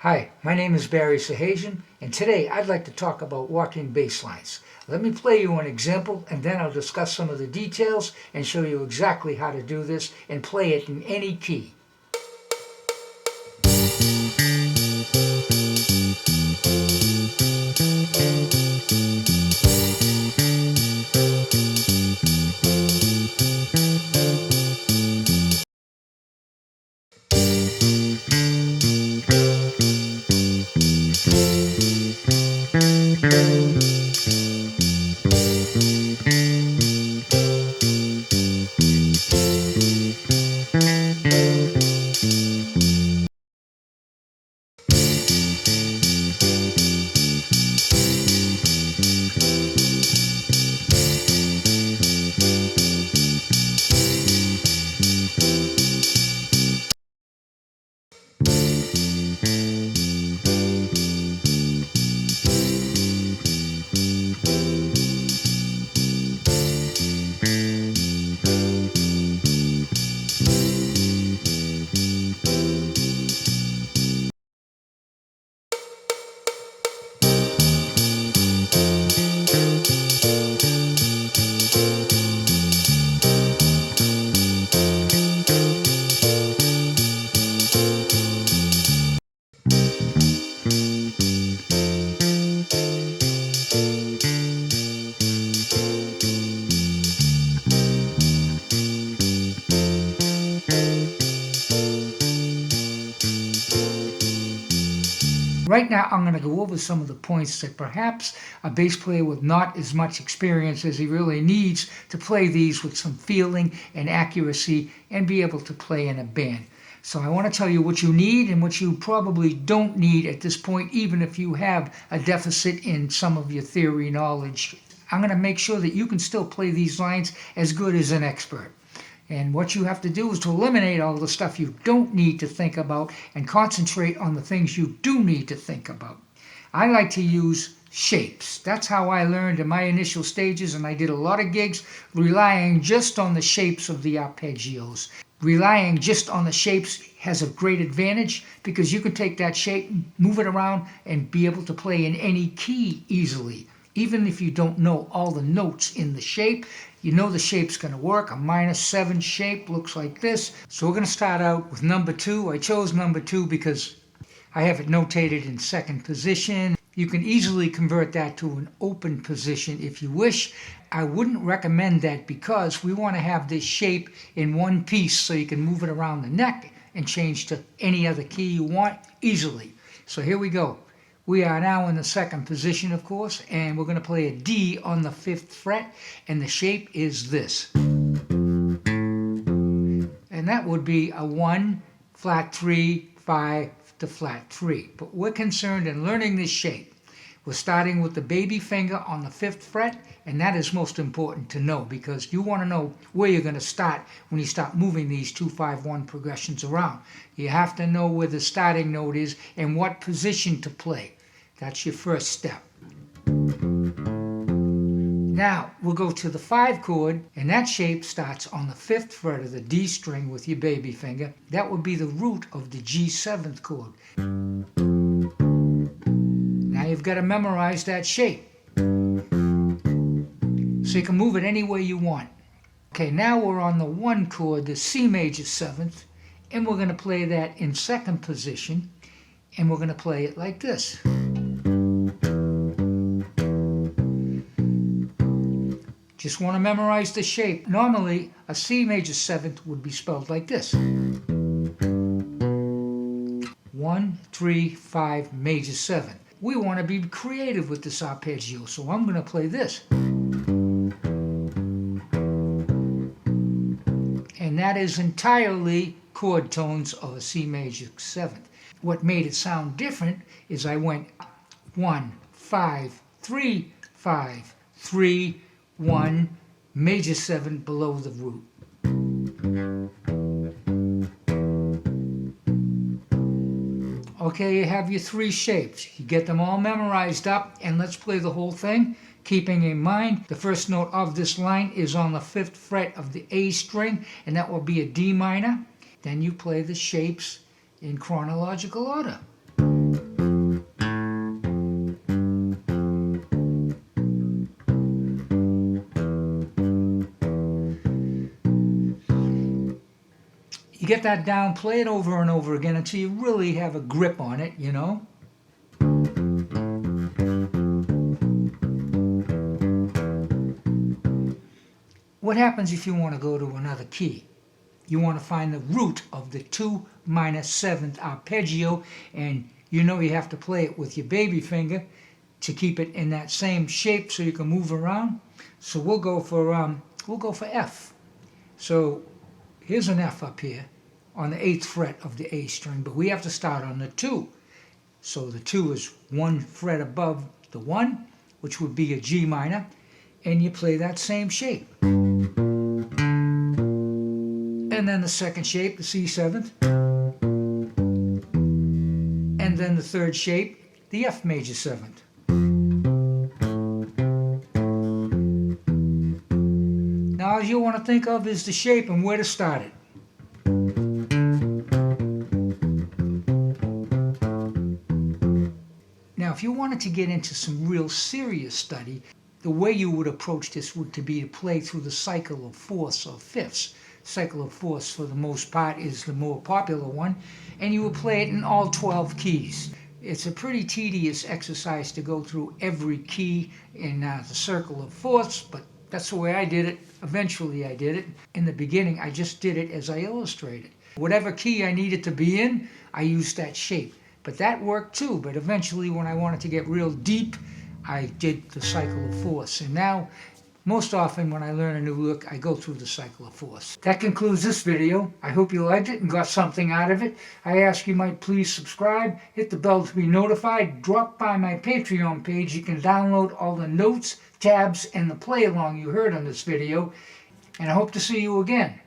Hi, my name is Barry Sahajian, and today I'd like to talk about walking bass lines. Let me play you an example, and then I'll discuss some of the details and show you exactly how to do this and play it in any key. Right now, I'm going to go over some of the points that perhaps a bass player with not as much experience as he really needs to play these with some feeling and accuracy and be able to play in a band. So I want to tell you what you need and what you probably don't need at this point, even if you have a deficit in some of your theory knowledge. I'm going to make sure that you can still play these lines as good as an expert. And what you have to do is to eliminate all the stuff you don't need to think about and concentrate on the things you do need to think about. I like to use shapes. That's how I learned in my initial stages, and I did a lot of gigs relying just on the shapes of the arpeggios. Relying just on the shapes has a great advantage because you can take that shape, move it around, and be able to play in any key easily. Even if you don't know all the notes in the shape, you know the shape's going to work. A -7 shape looks like this. So we're going to start out with number 2. I chose number 2 because I have it notated in second position. You can easily convert that to an open position if you wish. I wouldn't recommend that because we want to have this shape in one piece so you can move it around the neck and change to any other key you want easily. So here we go. We are now in the second position, of course, and we're going to play a D on the 5th fret, and the shape is this. And that would be a 1, flat 3, 5 to flat 3. But we're concerned in learning this shape. We're starting with the baby finger on the 5th fret, and that is most important to know because you want to know where you're going to start when you start moving these 2-5-1 progressions around. You have to know where the starting note is and what position to play. That's your first step. Now, we'll go to the 5 chord, and that shape starts on the 5th fret of the D string with your baby finger. That would be the root of the G7 chord. Now you've got to memorize that shape, so you can move it any way you want. Okay, now we're on the 1 chord, the C major 7th, and we're going to play that in second position, and we're going to play it like this. Just want to memorize the shape. Normally, a C major 7th would be spelled like this. 1, 3, 5, major 7. We want to be creative with this arpeggio, so I'm going to play this. And that is entirely chord tones of a C major 7th. What made it sound different is I went 1, 5, 3, 5, 3, 1, major 7 below the root. Okay, you have your 3 shapes. You get them all memorized up, and let's play the whole thing, keeping in mind the first note of this line is on the 5th fret of the A string, and that will be a D minor. Then you play the shapes in chronological order. get that down, play it over and over again until you really have a grip on it, you know. What happens if you want to go to another key? You want to find the root of the 2 minor 7th arpeggio, and you know you have to play it with your baby finger to keep it in that same shape so you can move around. So we'll go for F. So here's an F up here on the 8th fret of the A string, but we have to start on the 2. So the 2 is 1 fret above the 1, which would be a G minor, and you play that same shape. And then the second shape, the C7th, and then the third shape, the F major 7th. Now all you want to think of is the shape and where to start it. Now if you wanted to get into some real serious study, the way you would approach this would be to play through the cycle of fourths or fifths. Cycle of fourths, for the most part, is the more popular one, and you will play it in all 12 keys. It's a pretty tedious exercise to go through every key in the circle of fourths, but that's the way I did it. Eventually I did it. In the beginning, I just did it as I illustrated. Whatever key I needed to be in, I used that shape. But that worked too, but eventually when I wanted to get real deep, I did the cycle of fourths. And now, most often when I learn a new lick, I go through the cycle of fourths. That concludes this video. I hope you liked it and got something out of it. I ask you might please subscribe, hit the bell to be notified, drop by my Patreon page. You can download all the notes, tabs, and the play along you heard on this video. And I hope to see you again.